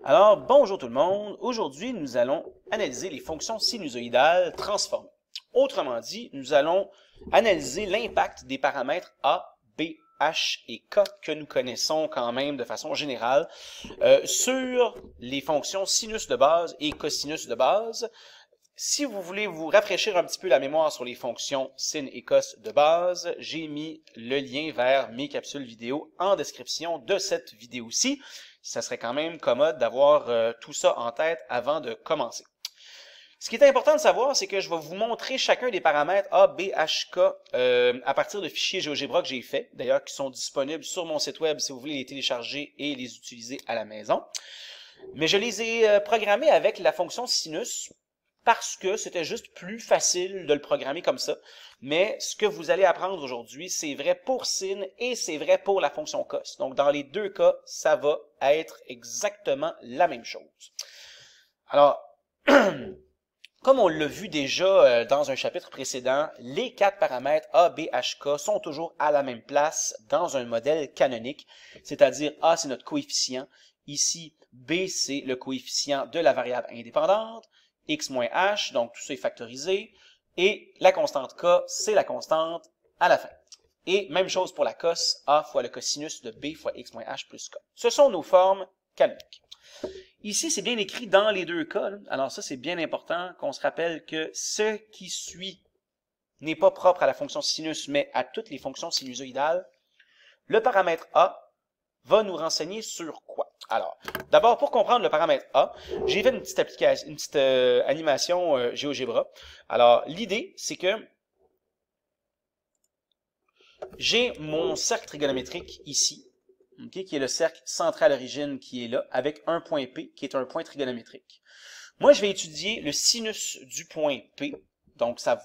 Alors, bonjour tout le monde. Aujourd'hui, nous allons analyser les fonctions sinusoïdales transformées. Autrement dit, nous allons analyser l'impact des paramètres A, B, H et K que nous connaissons quand même de façon générale sur les fonctions sinus de base et cosinus de base. Si vous voulez vous rafraîchir un petit peu la mémoire sur les fonctions sin et cos de base, j'ai mis le lien vers mes capsules vidéo en description de cette vidéo-ci. Ça serait quand même commode d'avoir tout ça en tête avant de commencer. Ce qui est important de savoir, c'est que je vais vous montrer chacun des paramètres A, B, H, K à partir de fichiers GeoGebra que j'ai fait, d'ailleurs qui sont disponibles sur mon site web si vous voulez les télécharger et les utiliser à la maison. Mais je les ai programmés avec la fonction sinus parce que c'était juste plus facile de le programmer comme ça. Mais ce que vous allez apprendre aujourd'hui, c'est vrai pour sin et c'est vrai pour la fonction cos. Donc, dans les deux cas, ça va être exactement la même chose. Alors, comme on l'a vu déjà dans un chapitre précédent, les quatre paramètres A, B, H, K sont toujours à la même place dans un modèle canonique, c'est-à-dire A, c'est notre coefficient. Ici, B, c'est le coefficient de la variable indépendante. X moins H, donc tout ça est factorisé, et la constante K, c'est la constante à la fin. Et même chose pour la cos, A fois le cosinus de B fois X moins H plus K. Ce sont nos formes canoniques. Ici, c'est bien écrit dans les deux cas, là. Alors ça, c'est bien important qu'on se rappelle que ce qui suit n'est pas propre à la fonction sinus, mais à toutes les fonctions sinusoïdales. Le paramètre A va nous renseigner sur quoi? Alors, d'abord, pour comprendre le paramètre A, j'ai fait une petite application, une petite animation GeoGebra. Alors, l'idée, c'est que j'ai mon cercle trigonométrique ici, okay, qui est le cercle centré à l'origine qui est là, avec un point P, qui est un point trigonométrique. Moi, je vais étudier le sinus du point P, donc ça,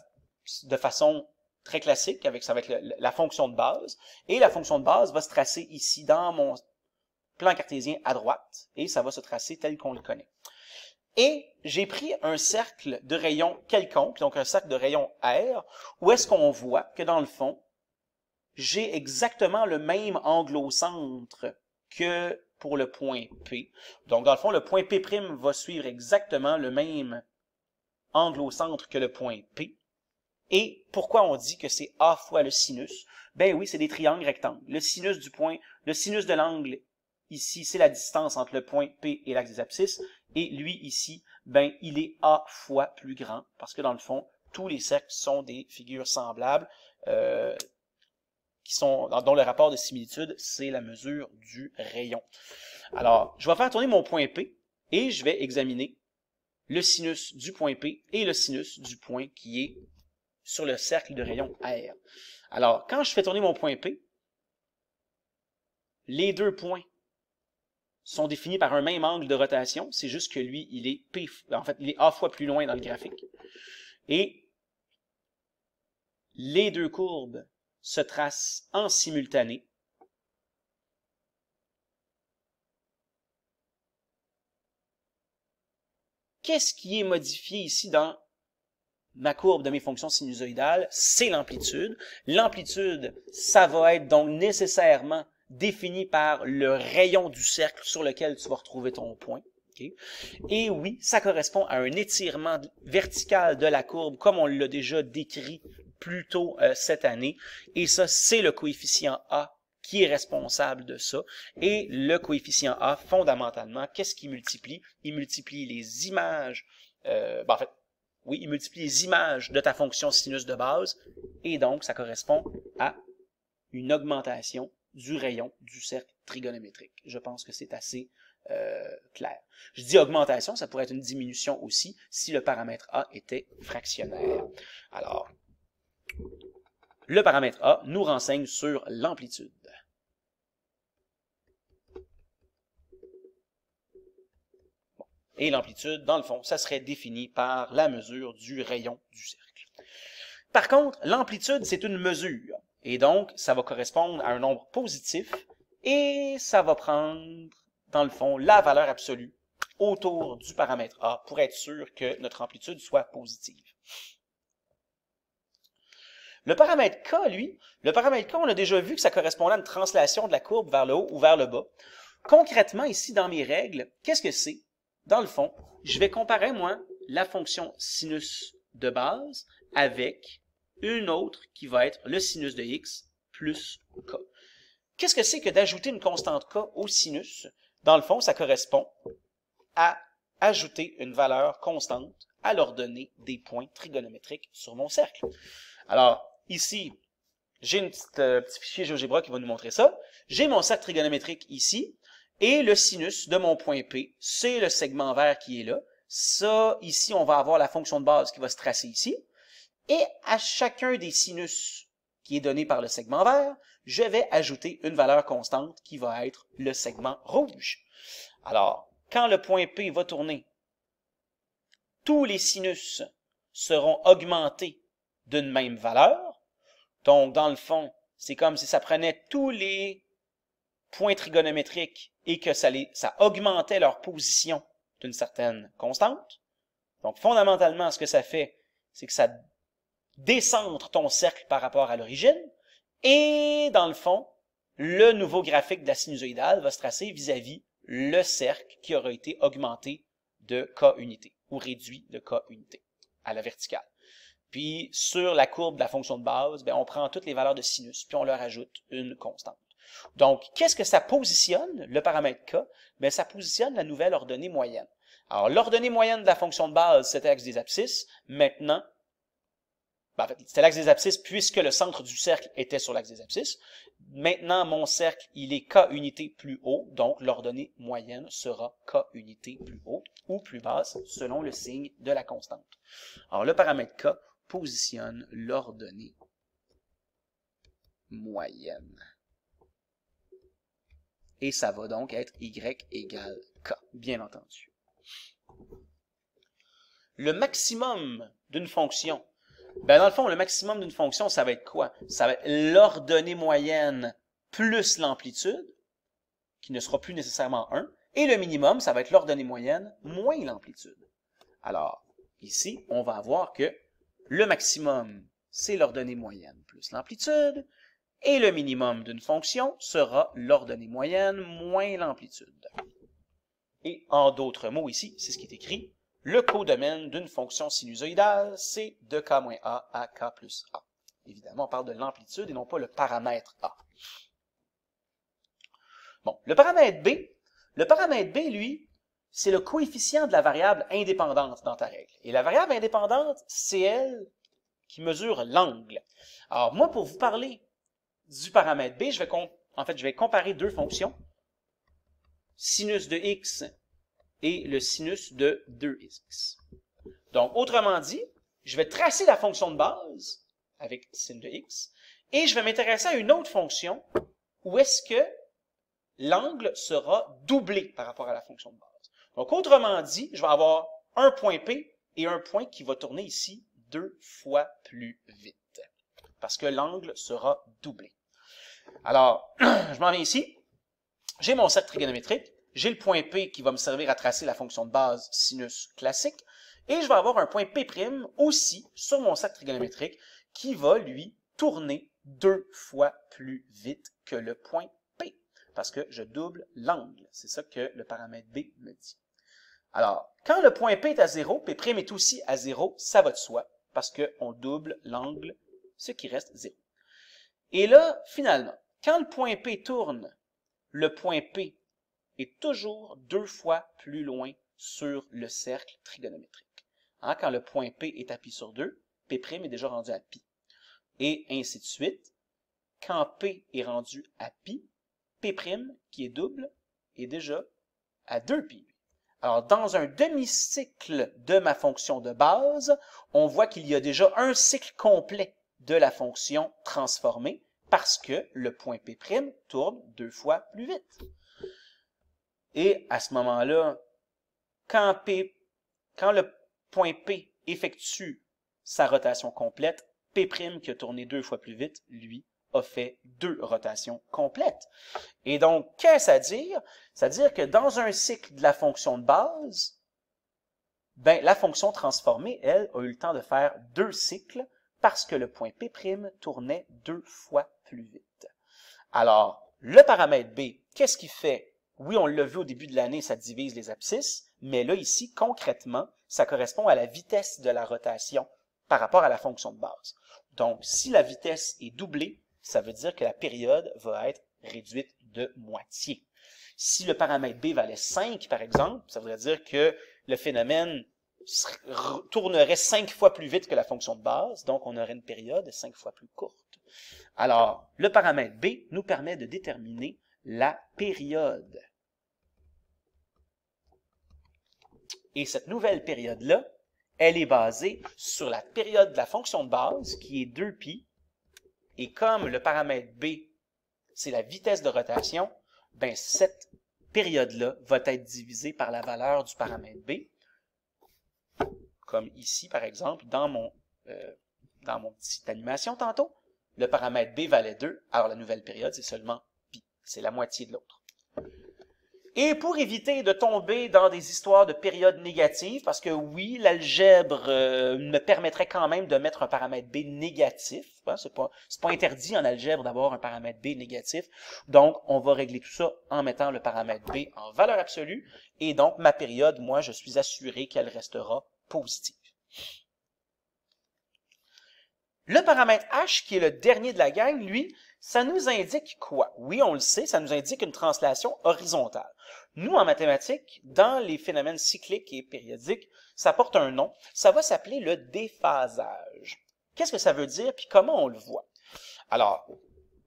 de façon très classique, ça va être la fonction de base, et la fonction de base va se tracer ici dans mon plan cartésien à droite, et ça va se tracer tel qu'on le connaît. Et j'ai pris un cercle de rayon quelconque, donc un cercle de rayon R, où est-ce qu'on voit que dans le fond, j'ai exactement le même anglocentre que pour le point P. Donc dans le fond, le point P' va suivre exactement le même anglocentre que le point P. Et pourquoi on dit que c'est A fois le sinus? Ben oui, c'est des triangles rectangles. Le sinus de l'angle ici, c'est la distance entre le point P et l'axe des abscisses. Et lui, ici, ben, il est A fois plus grand. Parce que dans le fond, tous les cercles sont des figures semblables, dont le rapport de similitude, c'est la mesure du rayon. Alors, je vais faire tourner mon point P et je vais examiner le sinus du point P et le sinus du point qui est sur le cercle de rayon R. Alors, quand je fais tourner mon point P, les deux points sont définis par un même angle de rotation, c'est juste que lui, il est A fois plus loin dans le graphique. Et les deux courbes se tracent en simultané. Qu'est-ce qui est modifié ici dans ma courbe de mes fonctions sinusoïdales? C'est l'amplitude. L'amplitude, ça va être donc nécessairement défini par le rayon du cercle sur lequel tu vas retrouver ton point. Okay? Et oui, ça correspond à un étirement vertical de la courbe, comme on l'a déjà décrit plus tôt cette année. Et ça, c'est le coefficient A qui est responsable de ça. Et le coefficient A, fondamentalement, qu'est-ce qu'il multiplie? Il multiplie les images, oui, il multiplie les images de ta fonction sinus de base, et donc ça correspond à une augmentation du rayon du cercle trigonométrique. Je pense que c'est assez clair. Je dis augmentation, ça pourrait être une diminution aussi si le paramètre A était fractionnaire. Alors, le paramètre A nous renseigne sur l'amplitude. Et l'amplitude, dans le fond, ça serait défini par la mesure du rayon du cercle. Par contre, l'amplitude, c'est une mesure. Et donc, ça va correspondre à un nombre positif et ça va prendre, dans le fond, la valeur absolue autour du paramètre A pour être sûr que notre amplitude soit positive. Le paramètre K, lui, on a déjà vu que ça correspondait à une translation de la courbe vers le haut ou vers le bas. Concrètement, ici, dans mes règles, qu'est-ce que c'est? Dans le fond, je vais comparer, moi, la fonction sinus de base avec une autre qui va être le sinus de x plus k. Qu'est-ce que c'est que d'ajouter une constante k au sinus? Dans le fond, ça correspond à ajouter une valeur constante à l'ordonnée des points trigonométriques sur mon cercle. Alors, ici, j'ai un petit fichier GeoGebra qui va nous montrer ça. J'ai mon cercle trigonométrique ici, et le sinus de mon point P, c'est le segment vert qui est là. Ça, ici, on va avoir la fonction de base qui va se tracer ici. Et à chacun des sinus qui est donné par le segment vert, je vais ajouter une valeur constante qui va être le segment rouge. Alors, quand le point P va tourner, tous les sinus seront augmentés d'une même valeur. Donc, dans le fond, c'est comme si ça prenait tous les points trigonométriques et que ça augmentait leur position d'une certaine constante. Donc, fondamentalement, ce que ça fait, c'est que ça décentre ton cercle par rapport à l'origine. Et, dans le fond, le nouveau graphique de la sinusoïdale va se tracer vis-à-vis le cercle qui aura été augmenté de k unités, ou réduit de k unités, à la verticale. Puis, sur la courbe de la fonction de base, on prend toutes les valeurs de sinus, puis on leur ajoute une constante. Donc, qu'est-ce que ça positionne, le paramètre k? Ça positionne la nouvelle ordonnée moyenne. Alors, l'ordonnée moyenne de la fonction de base, c'était l'axe des abscisses. Maintenant, en fait, c'était l'axe des abscisses puisque le centre du cercle était sur l'axe des abscisses. Maintenant, mon cercle, il est k unités plus haut, donc l'ordonnée moyenne sera k unités plus haute ou plus basse selon le signe de la constante. Alors, le paramètre k positionne l'ordonnée moyenne. Et ça va donc être y égale k, bien entendu. Le maximum d'une fonction, dans le fond, le maximum d'une fonction, ça va être quoi? Ça va être l'ordonnée moyenne plus l'amplitude, qui ne sera plus nécessairement 1, et le minimum, ça va être l'ordonnée moyenne moins l'amplitude. Alors, ici, on va avoir que le maximum, c'est l'ordonnée moyenne plus l'amplitude, et le minimum d'une fonction sera l'ordonnée moyenne moins l'amplitude. Et en d'autres mots ici, c'est ce qui est écrit, le codomaine d'une fonction sinusoïdale, c'est de k moins a à k plus a. Évidemment, on parle de l'amplitude et non pas le paramètre a. Bon, le paramètre B, lui, c'est le coefficient de la variable indépendante dans ta règle. Et la variable indépendante, c'est elle qui mesure l'angle. Alors, moi, pour vous parler du paramètre B, je vais comparer deux fonctions, sinus de x et le sinus de 2x. Donc, autrement dit, je vais tracer la fonction de base avec sin de x, et je vais m'intéresser à une autre fonction où est-ce que l'angle sera doublé par rapport à la fonction de base. Donc, autrement dit, je vais avoir un point P et un point qui va tourner ici 2 fois plus vite, parce que l'angle sera doublé. Alors, je m'en viens ici, j'ai mon cercle trigonométrique, j'ai le point P qui va me servir à tracer la fonction de base sinus classique, et je vais avoir un point P' aussi sur mon cercle trigonométrique qui va, lui, tourner 2 fois plus vite que le point P, parce que je double l'angle. C'est ça que le paramètre B me dit. Alors, quand le point P est à 0, P' est aussi à 0, ça va de soi, parce qu'on double l'angle, ce qui reste 0. Et là, finalement, quand le point P tourne, le point P est toujours 2 fois plus loin sur le cercle trigonométrique. Quand le point P est à pi sur 2, P' est déjà rendu à pi. Et ainsi de suite. Quand P est rendu à pi, P', qui est double, est déjà à 2pi. Alors, dans un demi-cycle de ma fonction de base, on voit qu'il y a déjà un cycle complet de la fonction transformée parce que le point P' tourne 2 fois plus vite. Et à ce moment-là, quand le point P effectue sa rotation complète, P' qui a tourné 2 fois plus vite, lui, a fait 2 rotations complètes. Et donc, qu'est-ce à dire? C'est-à-dire que dans un cycle de la fonction de base, la fonction transformée, elle, a eu le temps de faire 2 cycles parce que le point P' tournait 2 fois plus vite. Alors, le paramètre B, qu'est-ce qu'il fait Oui, on l'a vu au début de l'année, ça divise les abscisses, mais là, ici, concrètement, ça correspond à la vitesse de la rotation par rapport à la fonction de base. Donc, si la vitesse est doublée, ça veut dire que la période va être réduite de moitié. Si le paramètre B valait 5, par exemple, ça voudrait dire que le phénomène tournerait 5 fois plus vite que la fonction de base, donc on aurait une période 5 fois plus courte. Alors, le paramètre B nous permet de déterminer la période. Et cette nouvelle période-là, elle est basée sur la période de la fonction de base, qui est 2π, et comme le paramètre B, c'est la vitesse de rotation, ben cette période-là va être divisée par la valeur du paramètre B, comme ici, par exemple, dans mon petite animation tantôt, le paramètre B valait 2, alors la nouvelle période, c'est seulement π, c'est la moitié de l'autre. Et pour éviter de tomber dans des histoires de périodes négatives, parce que oui, l'algèbre me permettrait quand même de mettre un paramètre B négatif. Hein, c'est pas interdit en algèbre d'avoir un paramètre B négatif. Donc, on va régler tout ça en mettant le paramètre B en valeur absolue. Et donc, ma période, moi, je suis assuré qu'elle restera positive. Le paramètre H, qui est le dernier de la gang, lui, ça nous indique quoi? Oui, on le sait, ça nous indique une translation horizontale. Nous, en mathématiques, dans les phénomènes cycliques et périodiques, ça porte un nom. Ça va s'appeler le déphasage. Qu'est-ce que ça veut dire, puis comment on le voit? Alors,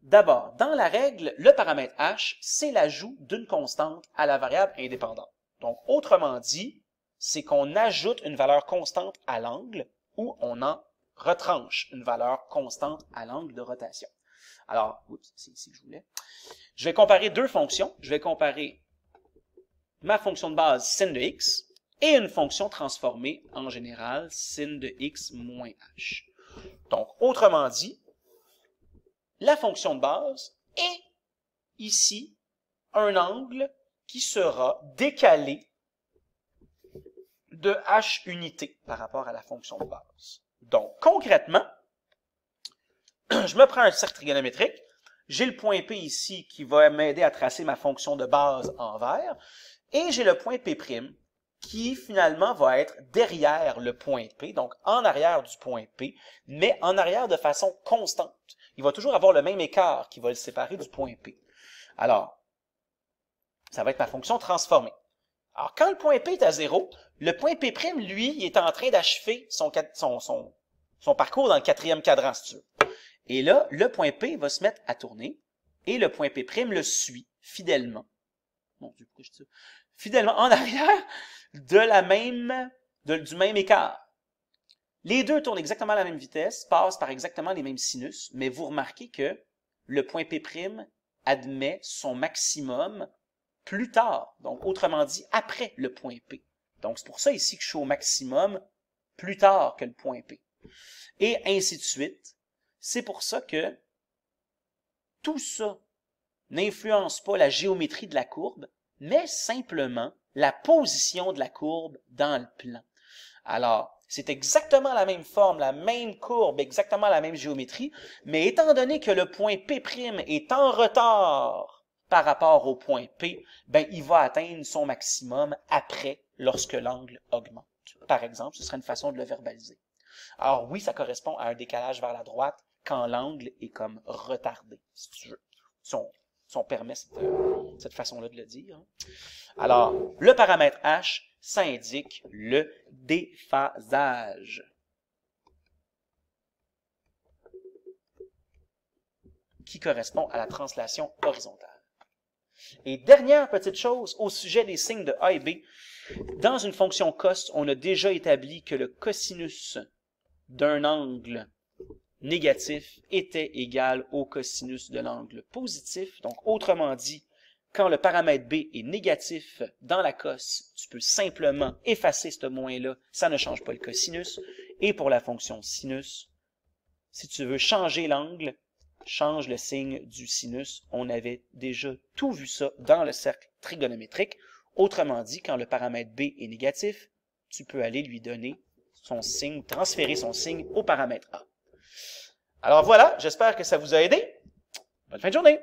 d'abord, dans la règle, le paramètre H, c'est l'ajout d'une constante à la variable indépendante. Donc, autrement dit, c'est qu'on ajoute une valeur constante à l'angle ou on en retranche une valeur constante à l'angle de rotation. Alors, c'est ici que je voulais. Je vais comparer deux fonctions. Je vais comparer ma fonction de base sin de x et une fonction transformée en général sin de x moins h. Donc, autrement dit, la fonction de base est ici un angle qui sera décalé de h unités par rapport à la fonction de base. Donc, concrètement, je me prends un cercle trigonométrique, j'ai le point P ici qui va m'aider à tracer ma fonction de base en vert, et j'ai le point P' qui finalement va être derrière le point P, donc en arrière du point P, mais en arrière de façon constante. Il va toujours avoir le même écart qui va le séparer du point P. Alors, ça va être ma fonction transformée. Alors, quand le point P est à 0, le point P', lui, il est en train d'achever son parcours dans le quatrième cadran, si tu veux. Et là, le point P va se mettre à tourner, et le point P' le suit fidèlement. Mon Dieu, pourquoi je dis ça? Fidèlement en arrière du même écart. Les deux tournent exactement à la même vitesse, passent par exactement les mêmes sinus, mais vous remarquez que le point P' admet son maximum plus tard, donc autrement dit, après le point P. Donc c'est pour ça ici que je suis au maximum plus tard que le point P. Et ainsi de suite. C'est pour ça que tout ça n'influence pas la géométrie de la courbe, mais simplement la position de la courbe dans le plan. Alors, c'est exactement la même forme, la même courbe, exactement la même géométrie, mais étant donné que le point P' est en retard par rapport au point P, ben, il va atteindre son maximum après, lorsque l'angle augmente. Par exemple, ce serait une façon de le verbaliser. Alors oui, ça correspond à un décalage vers la droite quand l'angle est comme retardé, si tu veux. Si on permet cette façon-là de le dire. Alors, le paramètre H, ça indique le déphasage, qui correspond à la translation horizontale. Et dernière petite chose au sujet des signes de A et B. Dans une fonction cos, on a déjà établi que le cosinus d'un angle négatif était égal au cosinus de l'angle positif. Donc, autrement dit, quand le paramètre B est négatif dans la cos, tu peux simplement effacer ce moins-là, ça ne change pas le cosinus. Et pour la fonction sinus, si tu veux changer l'angle, change le signe du sinus. On avait déjà tout vu ça dans le cercle trigonométrique. Autrement dit, quand le paramètre B est négatif, tu peux aller lui donner son signe, transférer son signe au paramètre A. Alors voilà, j'espère que ça vous a aidé. Bonne fin de journée!